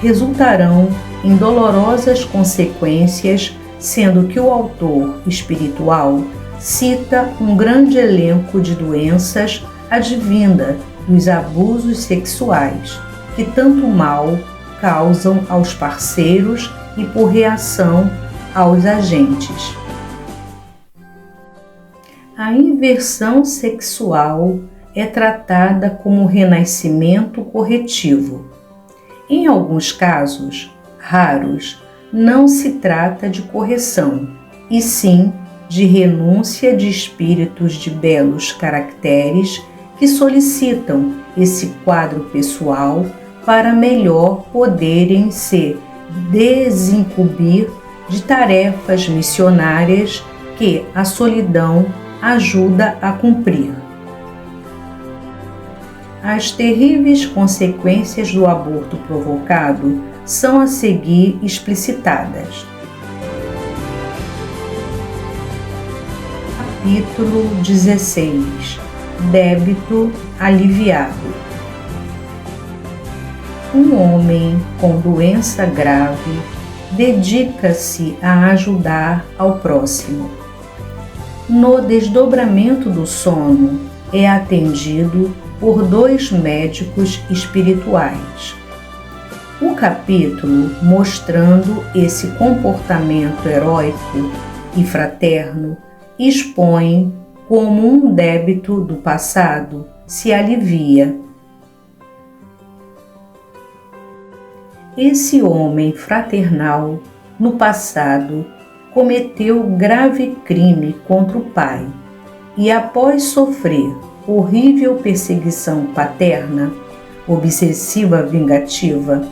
resultarão em dolorosas consequências, sendo que o autor espiritual cita um grande elenco de doenças advinda dos abusos sexuais, que tanto mal causam aos parceiros e por reação aos agentes. A inversão sexual é tratada como renascimento corretivo. Em alguns casos, raros, não se trata de correção, e sim de renúncia de espíritos de belos caracteres que solicitam esse quadro pessoal para melhor poderem se desincumbir de tarefas missionárias que a solidão ajuda a cumprir. As terríveis consequências do aborto provocado são a seguir explicitadas. Capítulo 16. Débito aliviado. Um homem com doença grave dedica-se a ajudar ao próximo. No desdobramento do sono, é atendido por 2 médicos espirituais. O capítulo, mostrando esse comportamento heróico e fraterno, expõe como um débito do passado se alivia. Esse homem fraternal, no passado, cometeu grave crime contra o pai e, após sofrer horrível perseguição paterna, obsessiva vingativa,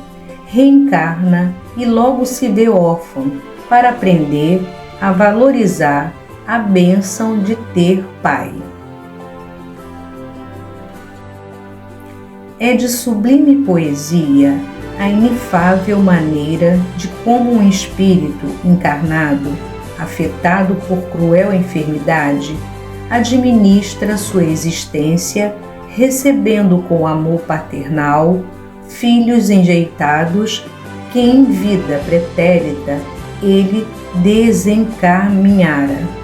reencarna e logo se vê órfão para aprender a valorizar a bênção de ter pai. É de sublime poesia a inefável maneira de como um espírito encarnado, afetado por cruel enfermidade, administra sua existência, recebendo com amor paternal filhos enjeitados que em vida pretérita ele desencaminhara.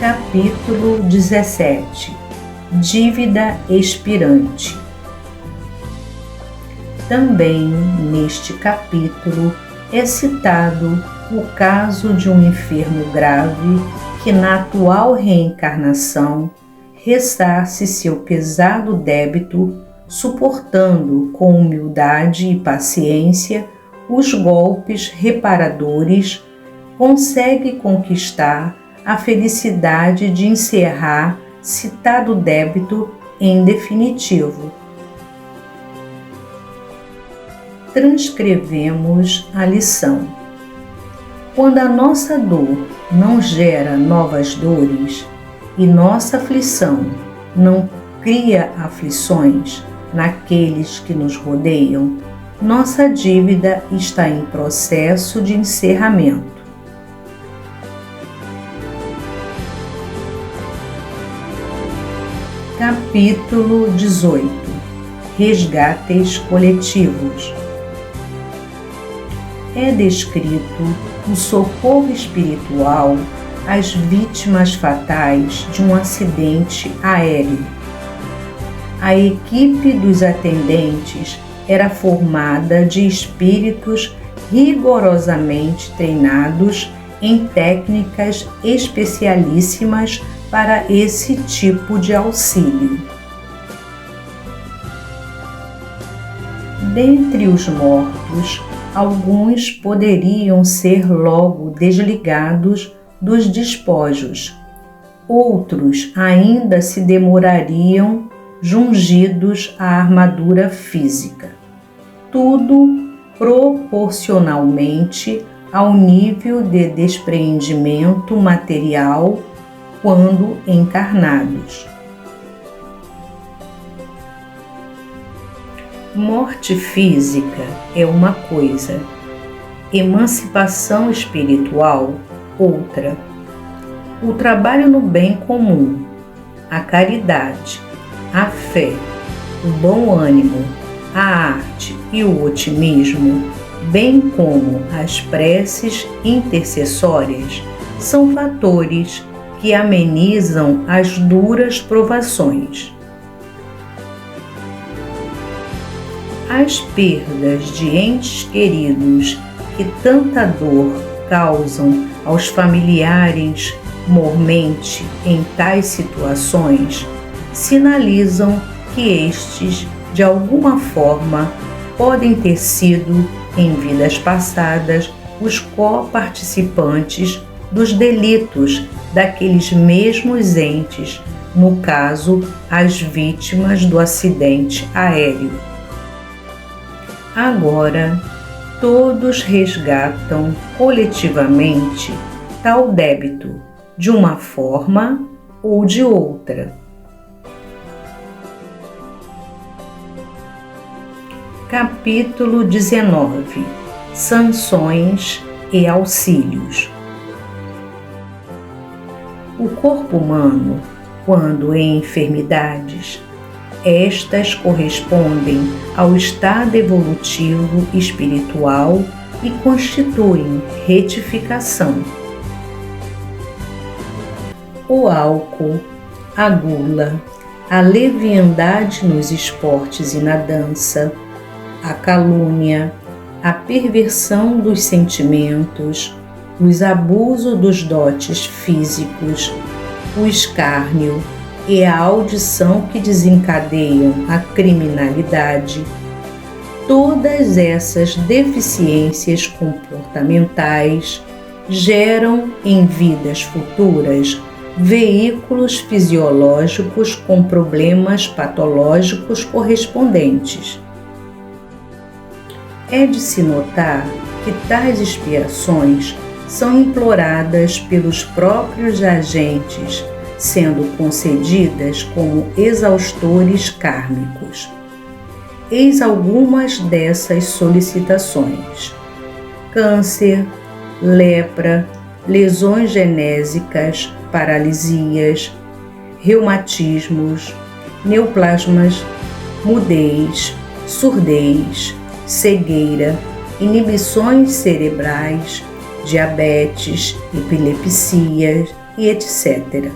Capítulo 17. Dívida expirante. Também neste capítulo é citado o caso de um enfermo grave que na atual reencarnação ressarce seu pesado débito, suportando com humildade e paciência os golpes reparadores, consegue conquistar a felicidade de encerrar citado débito em definitivo. Transcrevemos a lição. Quando a nossa dor não gera novas dores e nossa aflição não cria aflições naqueles que nos rodeiam, nossa dívida está em processo de encerramento. Capítulo 18. Resgates coletivos. É descrito o socorro espiritual às vítimas fatais de um acidente aéreo. A equipe dos atendentes era formada de espíritos rigorosamente treinados em técnicas especialíssimas para esse tipo de auxílio. Dentre os mortos, alguns poderiam ser logo desligados dos despojos, outros ainda se demorariam jungidos à armadura física, tudo proporcionalmente ao nível de despreendimento material quando encarnados. Morte física é uma coisa, emancipação espiritual outra. O trabalho no bem comum, a caridade, a fé, o bom ânimo, a arte e o otimismo, bem como as preces intercessórias, são fatores que amenizam as duras provações. As perdas de entes queridos que tanta dor causam aos familiares mormente em tais situações sinalizam que estes, de alguma forma, podem ter sido, em vidas passadas, os coparticipantes dos delitos daqueles mesmos entes, no caso, as vítimas do acidente aéreo. Agora, todos resgatam coletivamente tal débito, de uma forma ou de outra. Capítulo 19. Sanções e auxílios. O corpo humano, quando em enfermidades, estas correspondem ao estado evolutivo espiritual e constituem retificação. O álcool, a gula, a leviandade nos esportes e na dança, a calúnia, a perversão dos sentimentos, os abusos dos dotes físicos, o escárnio e a audição que desencadeiam a criminalidade, todas essas deficiências comportamentais geram em vidas futuras veículos fisiológicos com problemas patológicos correspondentes. É de se notar que tais expiações são imploradas pelos próprios agentes, sendo concedidas como exaustores kármicos. Eis algumas dessas solicitações: câncer, lepra, lesões genésicas, paralisias, reumatismos, neoplasmas, mudez, surdez, cegueira, inibições cerebrais, diabetes, epilepsia e etc.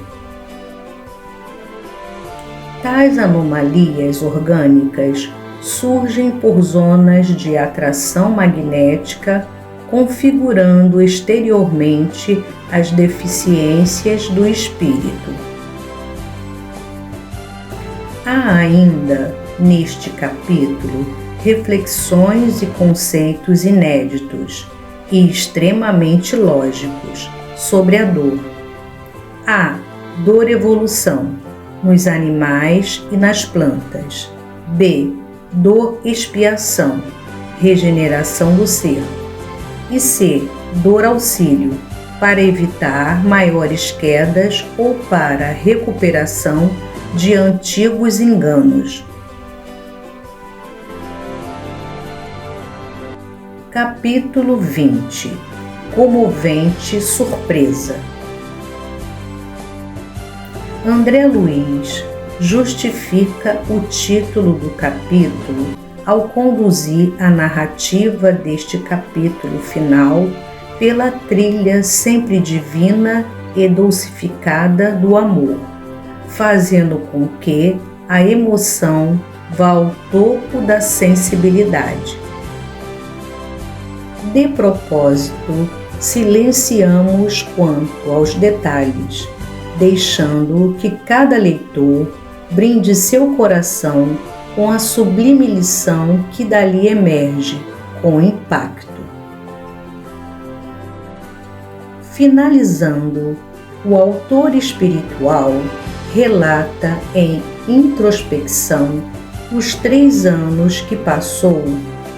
Tais anomalias orgânicas surgem por zonas de atração magnética, configurando exteriormente as deficiências do espírito. Há ainda, neste capítulo, reflexões e conceitos inéditos e extremamente lógicos sobre a dor. A. Dor-evolução, nos animais e nas plantas. B. Dor-expiação, regeneração do ser. E C. Dor-auxílio, para evitar maiores quedas ou para recuperação de antigos enganos. Capítulo 20. Comovente surpresa. André Luiz justifica o título do capítulo ao conduzir a narrativa deste capítulo final pela trilha sempre divina e dulcificada do amor, fazendo com que a emoção vá ao topo da sensibilidade. De propósito, silenciamos quanto aos detalhes, deixando que cada leitor brinde seu coração com a sublime lição que dali emerge, com impacto. Finalizando, o autor espiritual relata em introspecção os 3 anos que passou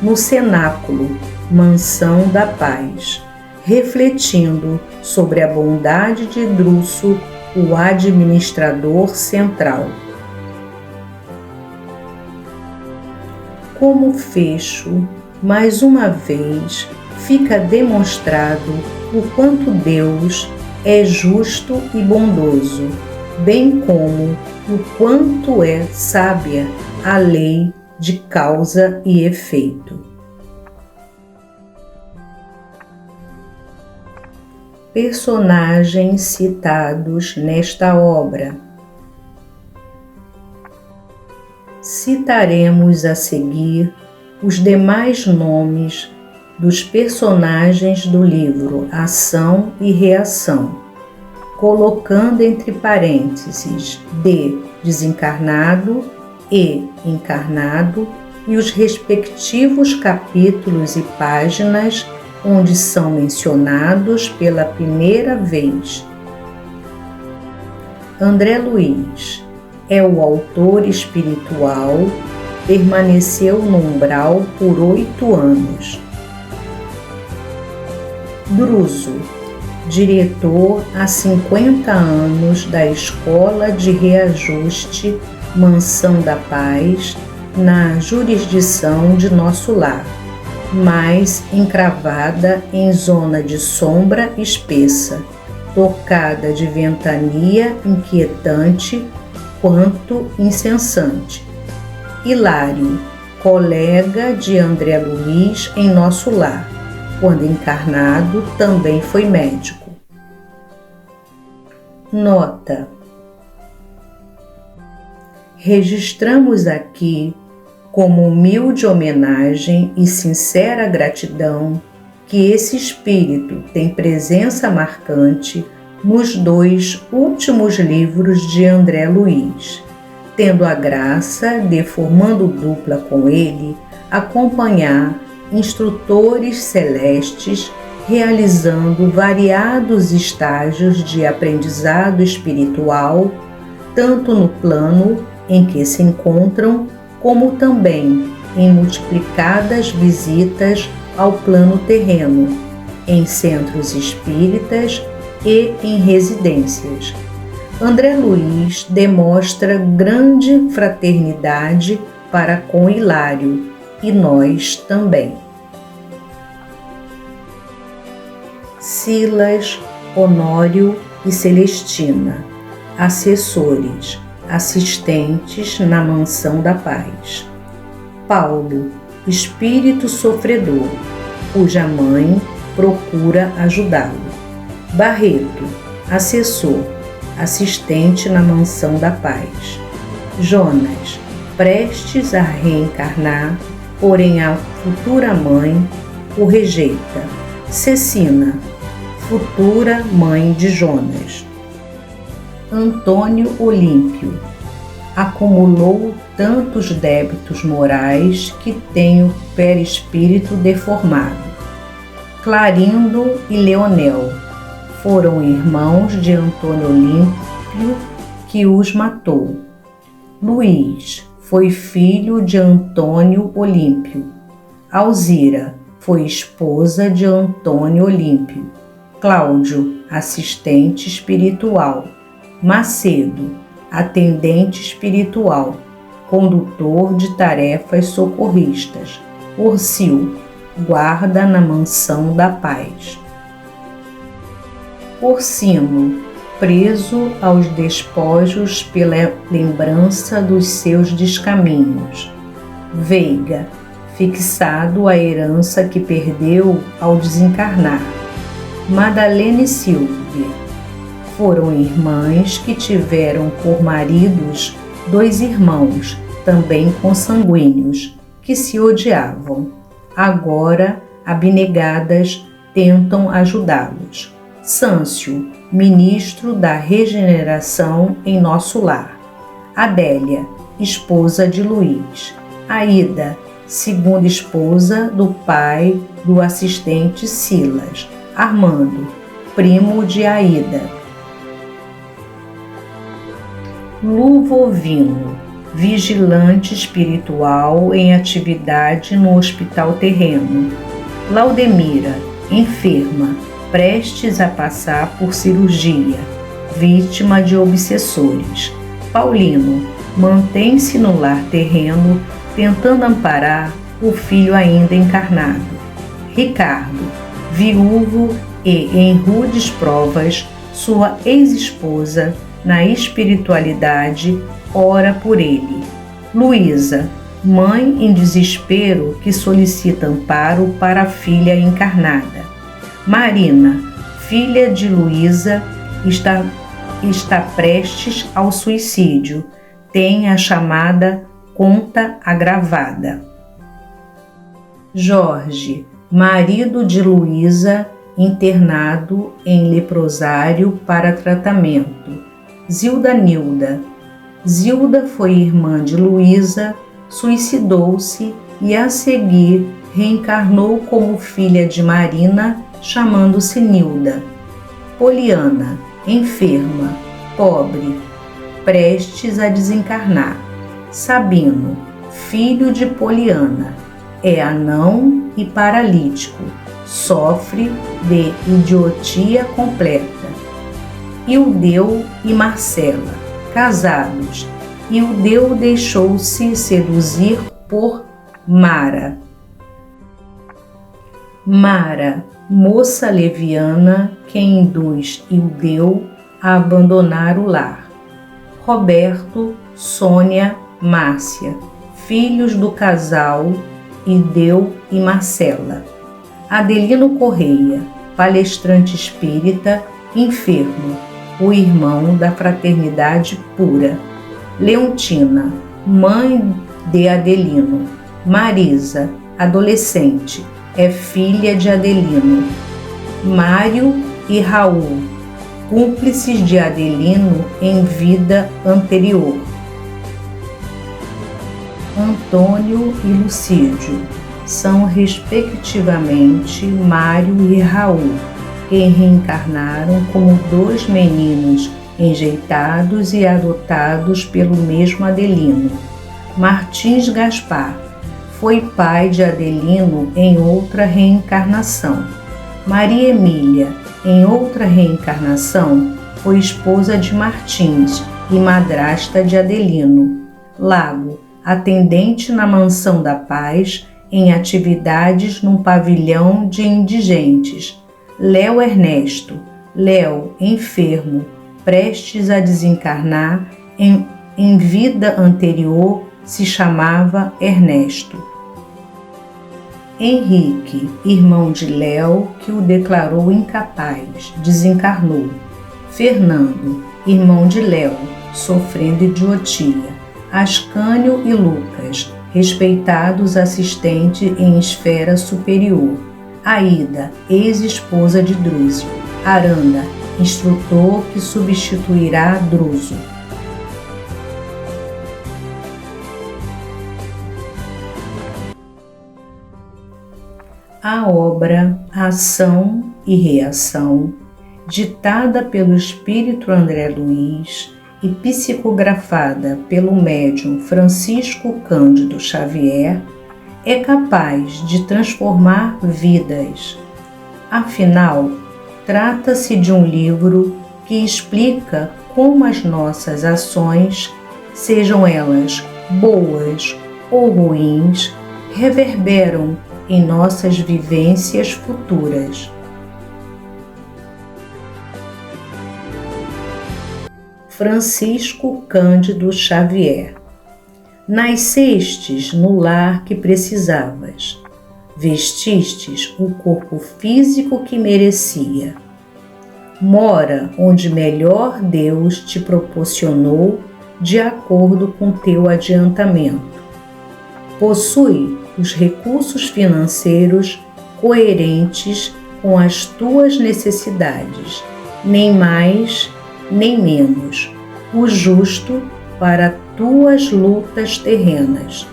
no cenáculo Mansão da Paz, refletindo sobre a bondade de Druso, o administrador central. Como fecho, mais uma vez, fica demonstrado o quanto Deus é justo e bondoso, bem como o quanto é sábia a lei de causa e efeito. Personagens citados nesta obra. Citaremos a seguir os demais nomes dos personagens do livro Ação e Reação, colocando entre parênteses D desencarnado e encarnado e os respectivos capítulos e páginas onde são mencionados pela primeira vez. André Luiz é o autor espiritual, permaneceu no umbral por 8 anos. Druso, diretor há 50 anos da Escola de Reajuste Mansão da Paz, na jurisdição de Nosso Lar, mas encravada em zona de sombra espessa, tocada de ventania inquietante quanto incessante. Hilário, colega de André Luiz em Nosso Lar, quando encarnado também foi médico. Nota: registramos aqui, como humilde homenagem e sincera gratidão, que esse espírito tem presença marcante nos 2 últimos livros de André Luiz, tendo a graça de, formando dupla com ele, acompanhar instrutores celestes realizando variados estágios de aprendizado espiritual, tanto no plano em que se encontram, como também em multiplicadas visitas ao plano terreno, em centros espíritas e em residências. André Luiz demonstra grande fraternidade para com Hilário, e nós também. Silas, Honório e Celestina, assessores, assistentes na Mansão da Paz. Paulo, espírito sofredor, cuja mãe procura ajudá-lo. Barreto, assessor, assistente na Mansão da Paz. Jonas, prestes a reencarnar, porém a futura mãe o rejeita. Cecina, futura mãe de Jonas. Antônio Olímpio, acumulou tantos débitos morais que tem o perispírito deformado. Clarindo e Leonel foram irmãos de Antônio Olímpio, que os matou. Luiz foi filho de Antônio Olímpio. Alzira foi esposa de Antônio Olímpio. Cláudio, assistente espiritual. Macedo, atendente espiritual, condutor de tarefas socorristas. Orsil, guarda na Mansão da Paz. Ursino, preso aos despojos pela lembrança dos seus descaminhos. Veiga, fixado à herança que perdeu ao desencarnar. Madalena e Silvia foram irmãs que tiveram por maridos 2 irmãos, também consanguíneos, que se odiavam. Agora, abnegadas, tentam ajudá-los. Sâncio, ministro da regeneração em nosso lar. Adélia, esposa de Luiz. Aida, segunda esposa do pai do assistente Silas. Armando, primo de Aida. Luvovino, vigilante espiritual em atividade no hospital terreno. Laudemira, enferma, prestes a passar por cirurgia, vítima de obsessores. Paulino, mantém-se no lar terreno, tentando amparar o filho ainda encarnado. Ricardo, viúvo e, em rudes provas, sua ex-esposa, na espiritualidade, ora por ele. Luísa, mãe em desespero que solicita amparo para a filha encarnada. Marina, filha de Luísa, está prestes ao suicídio, tem a chamada conta agravada. Jorge, marido de Luísa, internado em leprosário para tratamento. Zilda foi irmã de Luísa, suicidou-se e a seguir reencarnou como filha de Marina, chamando-se Nilda. Poliana, enferma, pobre, prestes a desencarnar. Sabino, filho de Poliana, é anão e paralítico, sofre de idiotia completa. Ildeu e Marcela, casados. Ildeu deixou-se seduzir por Mara. Mara, moça leviana que induz Ildeu a abandonar o lar. Roberto, Sônia, Márcia, filhos do casal Ildeu e Marcela. Adelino Correia, palestrante espírita, enfermo, o irmão da fraternidade pura. Leontina, mãe de Adelino. Marisa, adolescente, é filha de Adelino. Mário e Raul, cúmplices de Adelino em vida anterior. Antônio e Lucídio são respectivamente Mário e Raul, que reencarnaram como 2 meninos enjeitados e adotados pelo mesmo Adelino. Martins Gaspar foi pai de Adelino em outra reencarnação. Maria Emília, em outra reencarnação, foi esposa de Martins e madrasta de Adelino. Lago, atendente na Mansão da Paz, em atividades num pavilhão de indigentes. Léo Ernesto, Léo, enfermo, prestes a desencarnar, em vida anterior se chamava Ernesto. Henrique, irmão de Léo, que o declarou incapaz, desencarnou. Fernando, irmão de Léo, sofrendo idiotia. Ascânio e Lucas, respeitados assistentes em esfera superior. Aida, ex-esposa de Drúzio. Aranda, instrutor que substituirá Druso. A obra Ação e Reação, ditada pelo espírito André Luiz e psicografada pelo médium Francisco Cândido Xavier, é capaz de transformar vidas. Afinal, trata-se de um livro que explica como as nossas ações, sejam elas boas ou ruins, reverberam em nossas vivências futuras. Francisco Cândido Xavier. Nascestes no lar que precisavas, vestistes o corpo físico que merecia. Mora onde melhor Deus te proporcionou de acordo com teu adiantamento. Possui os recursos financeiros coerentes com as tuas necessidades, nem mais nem menos, o justo para tuas lutas terrenas.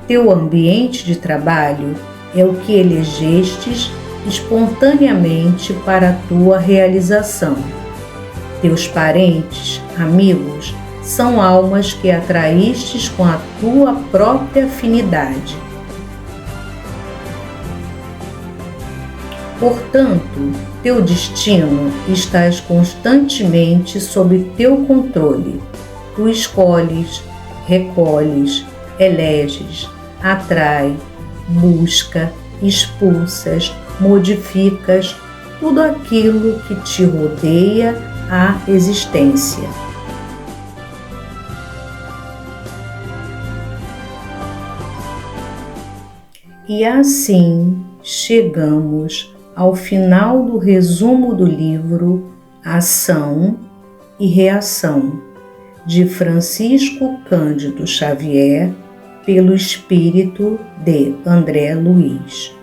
Teu ambiente de trabalho é o que elegestes espontaneamente para a tua realização. Teus parentes, amigos, são almas que atraístes com a tua própria afinidade. Portanto, teu destino estás constantemente sob teu controle. Tu escolhes, recolhes, eleges, atrai, busca, expulsas, modificas tudo aquilo que te rodeia a existência. E assim chegamos ao final do resumo do livro Ação e Reação, de Francisco Cândido Xavier, pelo espírito de André Luiz.